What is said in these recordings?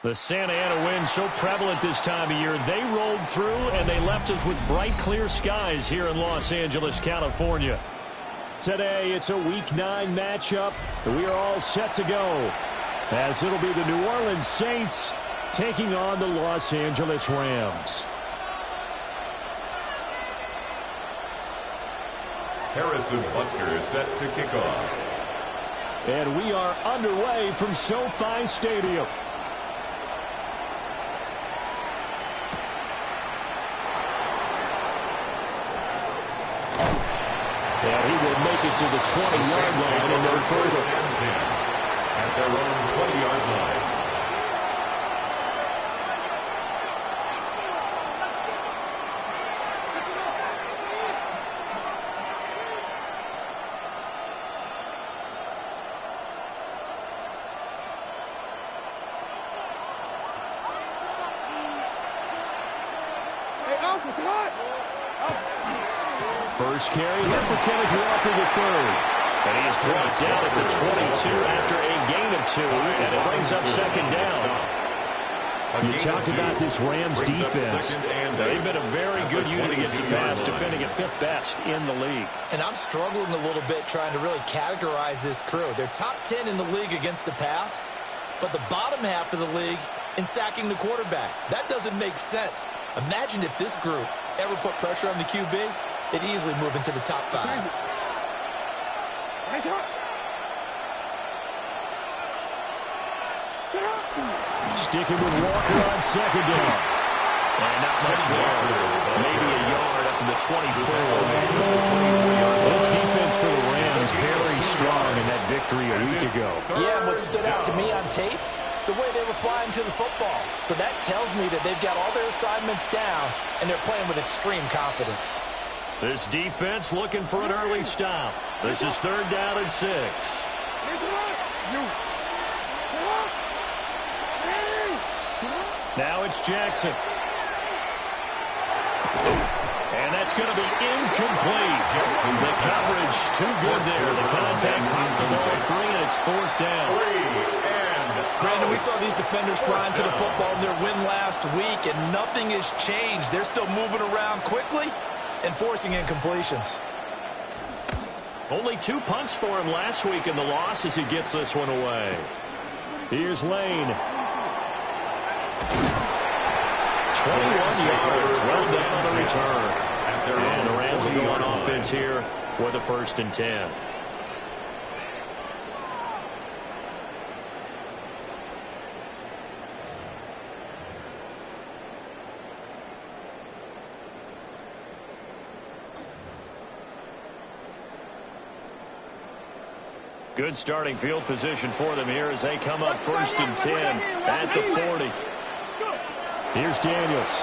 The Santa Ana wind so prevalent this time of year. They rolled through, and they left us with bright, clear skies here in Los Angeles, California. Today, it's a Week 9 matchup, and we are all set to go, as it'll be the New Orleans Saints taking on the Los Angeles Rams. Harrison Butker is set to kick off. And we are underway from SoFi Stadium. And he will make it to the 20-yard line and no further. At their own 20-yard line. First carry here for Kenneth Walker III. And he is brought down at the 22 after a gain of 2, and it brings up second down. You talked about this Rams defense. They've been a very good unit against the pass, defending at 5th best in the league. And I'm struggling a little bit trying to really categorize this crew. They're top 10 in the league against the pass, but the bottom half of the league in sacking the quarterback. That doesn't make sense. Imagine if this group ever put pressure on the QB, they'd easily move into the top 5. Sticking with Walker on second down. And not much there. Maybe a yard up to the 24. This defense for the Rams very strong in that victory a week ago. Yeah, and what stood out to me on tape, the way they were flying to the football. So that tells me that they've got all their assignments down, and they're playing with extreme confidence. This defense looking for an early stop. This is 3rd down and 6. Now it's Jackson. And that's going to be incomplete. The coverage too good there. The contact popped the ball free, and it's 4th down. Brandon, we saw these defenders flying to the football in their win last week, and nothing has changed. They're still moving around quickly and forcing incompletions. Only 2 punts for him last week in the loss as he gets this one away. Here's Lane. 21 yards. Well done on the return. And the Rams will go on offense here with a 1st and 10. Good starting field position for them here as they come up 1st and 10 at the 40. Here's Daniels.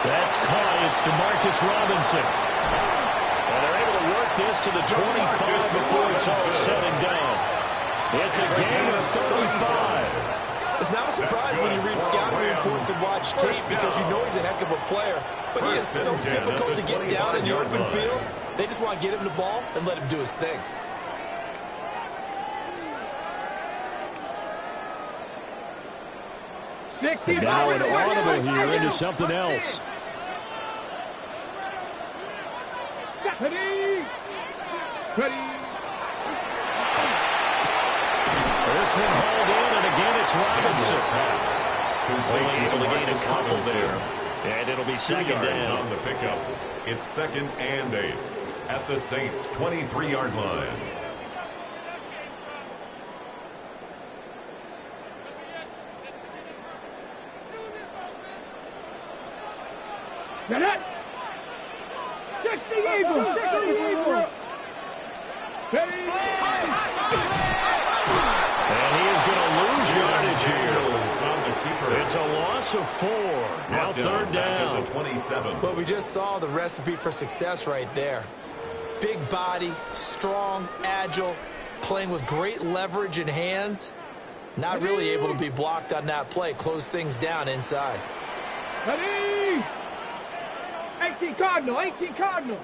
That's caught. It's DeMarcus Robinson. And they're able to work this to the 25 before it's all said and done. It's a gain of 35. It's not a surprise when you read scouting reports and watch tape because you know he's a heck of a player. But he is so difficult to get down in the open field. They just want to get him the ball and let him do his thing. Now an audible here into something else. This one hauled in, and again it's Robinson. Only able to gain a couple there. And it'll be second down. On the pickup. It's 2nd and 8 at the Saints' 23-yard line. Get it! 60 Eagles! 60 Eagles! And he is going to lose yardage here. It's a loss of 4. Now 3rd down. 27. Well, we just saw the recipe for success right there. Big body, strong, agile, playing with great leverage in hands. Not really able to be blocked on that play. Close things down inside. 18 Cardinal, 18 Cardinal.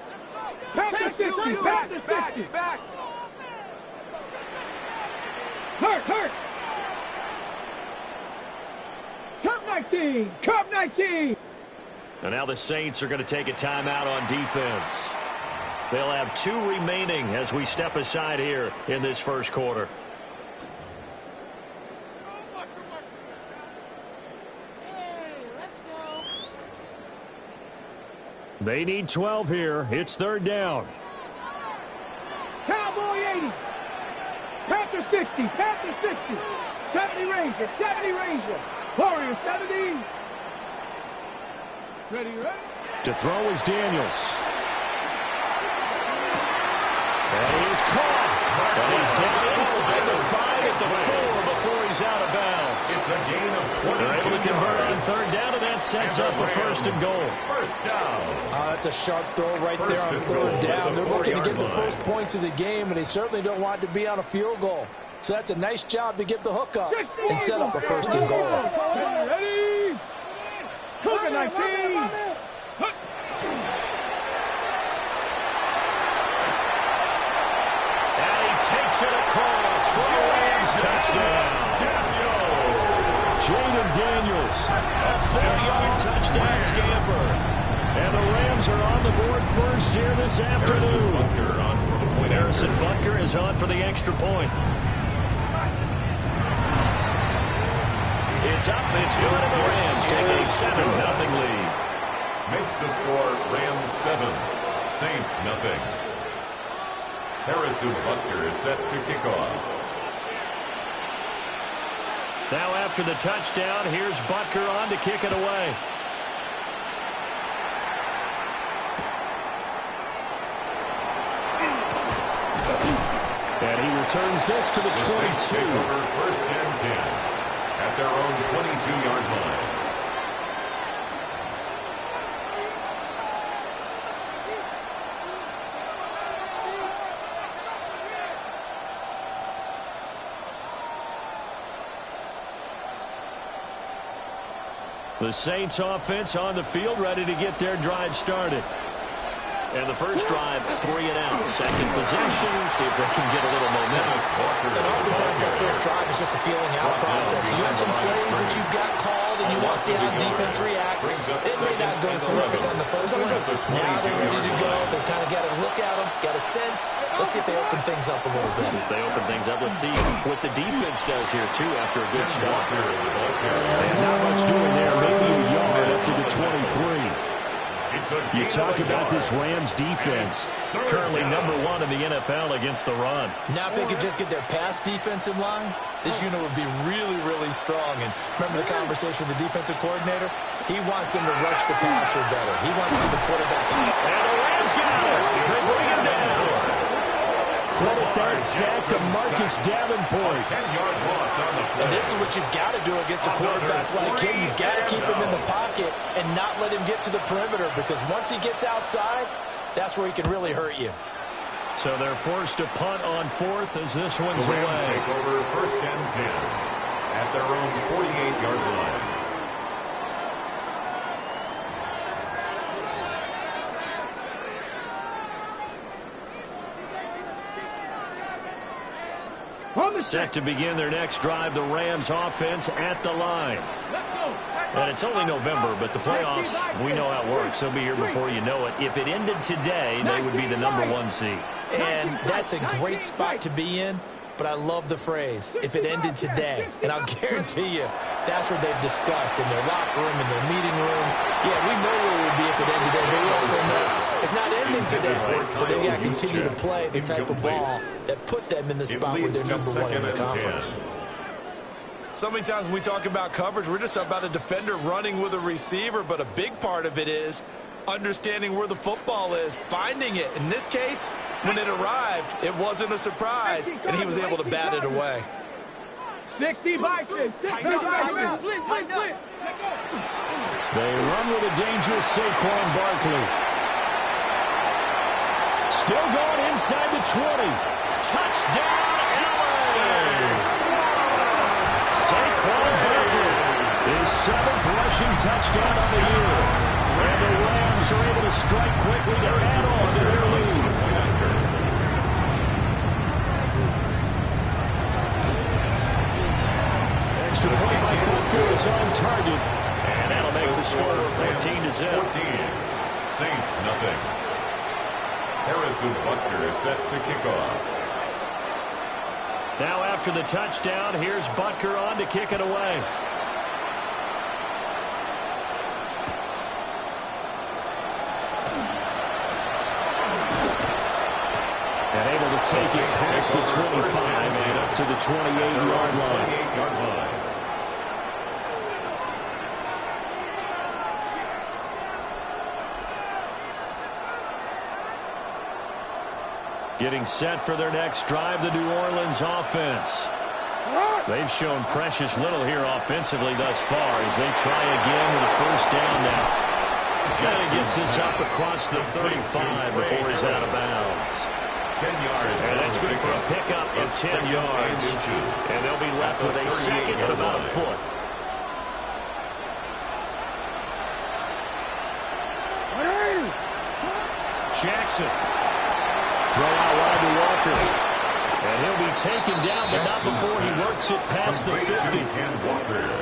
Back to 50, back to 50. Back. Hurt. 19. Cup 19. And now the Saints are going to take a timeout on defense. They'll have 2 remaining as we step aside here in this first quarter. They need 12 here. It's 3rd down. Cowboy 80. Panther 60. Panther 60. 70 Ranger. 70 Ranger. Warrior 70. Ready. To throw is Daniels. And he is caught. And he's down inside the 5 at the 4 before he's out of bounds. It's a gain of 22 They're able to convert on yards. 3rd down, and that sets up a 1st and goal. First down. That's a sharp throw right there on 3rd down. They're looking to get the first points of the game, and they certainly don't want it to be on a field goal. So that's a nice job to get the hook up and set up a 1st and goal. Ready. Cougar 19. Takes it across for the Rams touchdown. Jaden Daniels, a 4-yard touchdown scamper. And the Rams are on the board first here this afternoon. Harrison Butker is on for the extra point. It's up, it's good, and the Rams take a 7-0 lead. Makes the score Rams 7, Saints nothing. Harrison Butker is set to kick off. Now after the touchdown, here's Butker on to kick it away. And he returns this to the 22. Saints take over 1st and 10 at their own 22-yard line. The Saints offense on the field, ready to get their drive started. And the first drive, 3 and out. Second possession, see if they can get a little momentum. And oftentimes that first drive is just a feeling out process. You have some plays that you've got called, and you want to see how defense reacts. It may not go terrific on the first one. Now they're ready to go. They've kind of got to look at them, got a sense. Let's see if they open things up a little bit. If they open things up, let's see what the defense does here, too, after a good start. And not much doing there. Maybe a yard up to the 23. You talk about this Rams defense, currently #1 in the NFL against the run. Now if they could just get their pass defense in line, this unit would be really, really strong. And remember the conversation with the defensive coordinator? He wants them to rush the passer better. He wants to see the quarterback out. And the Rams get it. They bring him down. Credit that sack to Marcus Davenport. 10-yard loss on the play. And this is what you've got to do against a quarterback like him. You've got to keep him in the pocket and not let him get to the perimeter, because once he gets outside, that's where he can really hurt you. So they're forced to punt on 4th as this one's The Rams away. take over 1st and 10 at their own 48-yard line. Set to begin their next drive, the Rams offense at the line. And it's only November, but the playoffs, we know how it works. They'll be here before you know it. If it ended today, they would be the #1 seed. And that's a great spot to be in, but I love the phrase, if it ended today. And I'll guarantee you, that's what they've discussed in their locker room, in their meeting rooms. Yeah, we know where it would be if it ended today, but we also know it's not ending today. So they've got to continue to play the type of ball that put them in the spot where they're #1 in the conference. So many times when we talk about coverage, we're just about a defender running with a receiver, but a big part of it is understanding where the football is, finding it. In this case, when it arrived, it wasn't a surprise, and he was able to bat it away. 60 Bison. 60 Bison. They run with a dangerous Saquon Barkley. Still going inside the 20. Touchdown, LA! Saquon Barkley, his 7th rushing touchdown of the year. And the Rams are able to strike quickly to add on to their lead. Extra point by Butker is on target. score of 14-0. 14. Saints nothing. Harrison Butker is set to kick off. Now after the touchdown, here's Butker on to kick it away. And able to take it past the 25 and up to the 28-yard line. Getting set for their next drive, the New Orleans offense. They've shown precious little here offensively thus far as they try again with a first down now. And he gets this up across the 35 before he's out of bounds. 10 yards. And that's good for a pickup of 10 yards. And they'll be left with a second and about a foot. Jackson. Throw out wide to Walker. And he'll be taken down, but not before he works it past the 50.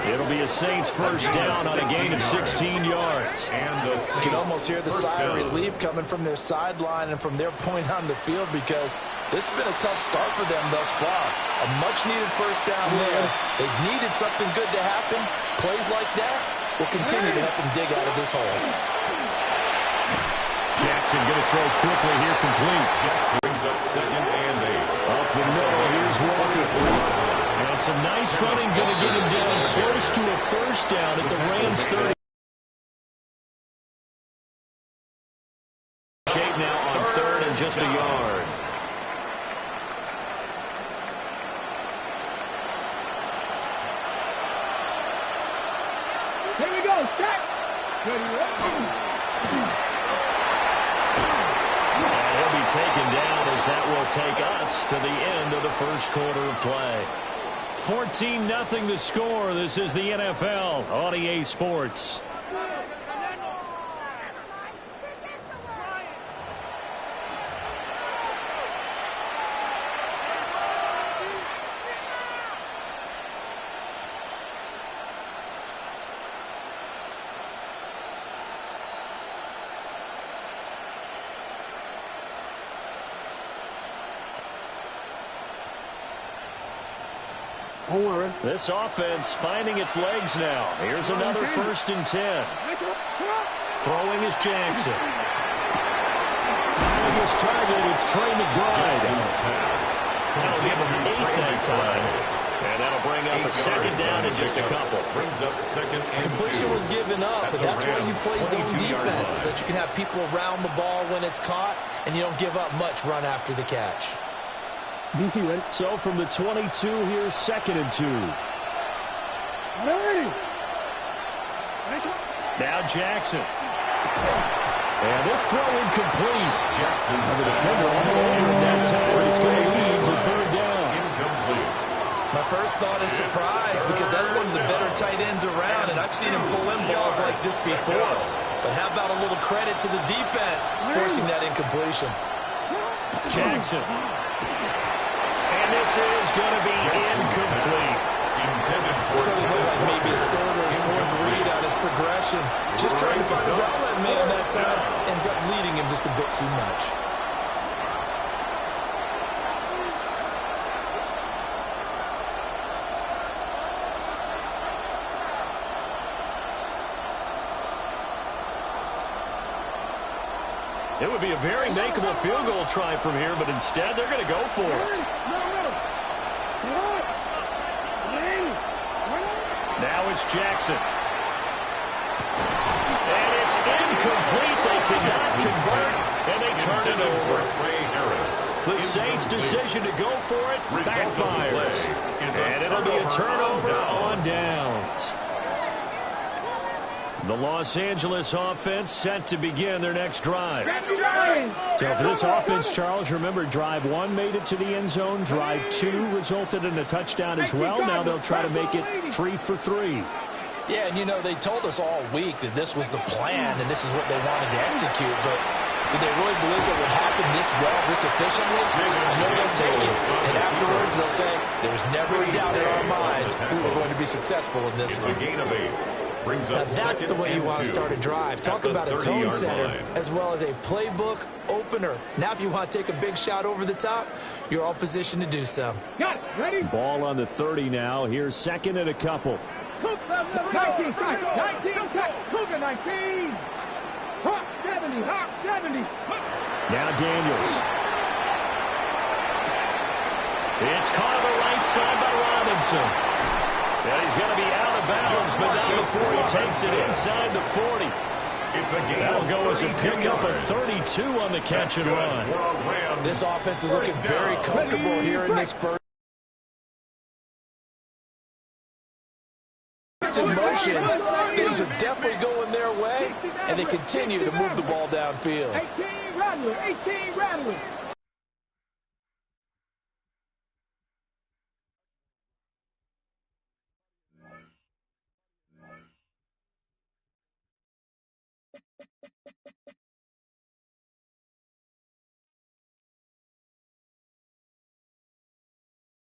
It'll be a Saints first down on a gain of 16 yards. You can almost hear the sigh of relief coming from their sideline and from their point on the field because this has been a tough start for them thus far. A much-needed first down there. They've needed something good to happen. Plays like that will continue to help them dig out of this hole. Jackson going to throw quickly here, complete. Jackson brings up second and 8. Up the middle, here's Walker. And some nice running going to get him down close to a first down at the Rams 30. Shape now on third and just a yard. Here we go, set. Ready, Taken down as that will take us to the end of the first quarter of play. 14-0 the score. This is the NFL on EA Sports. This offense finding its legs now. Here's another 1st and 10. Throwing is Jackson. Finding his target, it's Trey McBride. That'll give him 8 that time. And that'll bring up a second down in just a couple. Brings up second and 2. Completion was given up, but that's why you play zone defense, so that you can have people around the ball when it's caught, and you don't give up much run after the catch. DC ready. So from the 22, here's 2nd and 2. Now Jackson. And this throw incomplete. Jackson. The defender on the line at that time. It's going to lead to 3rd down. Incomplete. My first thought is surprise because that's one of the better tight ends around, and I've seen him pull in balls like this before. But how about a little credit to the defense forcing that incompletion? Jackson. And this is going to be incomplete. So he looked like maybe his 3rd or his 4th read on his progression. Just trying to find his outlet man that time. Ends up leading him just a bit too much. It would be a very makeable field goal try from here, but instead they're going to go for it. Now it's Jackson. And it's incomplete. They cannot convert, and they turn it over. The Saints' decision to go for it backfires. And it'll be a turnover on downs. The Los Angeles offense set to begin their next drive. So for this offense, Charles, remember, drive 1 made it to the end zone. Drive 2 resulted in a touchdown as well. Now they'll try to make it 3 for 3. Yeah, and you know, they told us all week that this was the plan and this is what they wanted to execute, but did they really believe it would happen this well, this efficiently? I know they'll take it, and afterwards they'll say, there's never a doubt in our minds we were going to be successful in this one. It's a gain of 8. Brings Now up that's the way you want to start a drive. Talk about a tone setter as well as a playbook opener. Now if you want to take a big shot over the top, you're all positioned to do so. Got it. Ready? Ball on the 30 now. Here's second and a couple. 19 seconds. 19 seconds. Cougar 19. Hawk 70. Hawk 70. Now Daniels. It's caught on the right side by Robinson. And he's going to be out of bounds, but not before he takes it inside the 40. It's a game. That'll go as a pickup of 32 on the catch and run. This offense is looking very comfortable here in this first motions. Things are definitely going their way, and they continue to move the ball downfield. 18 Rattler. 18 Rattler.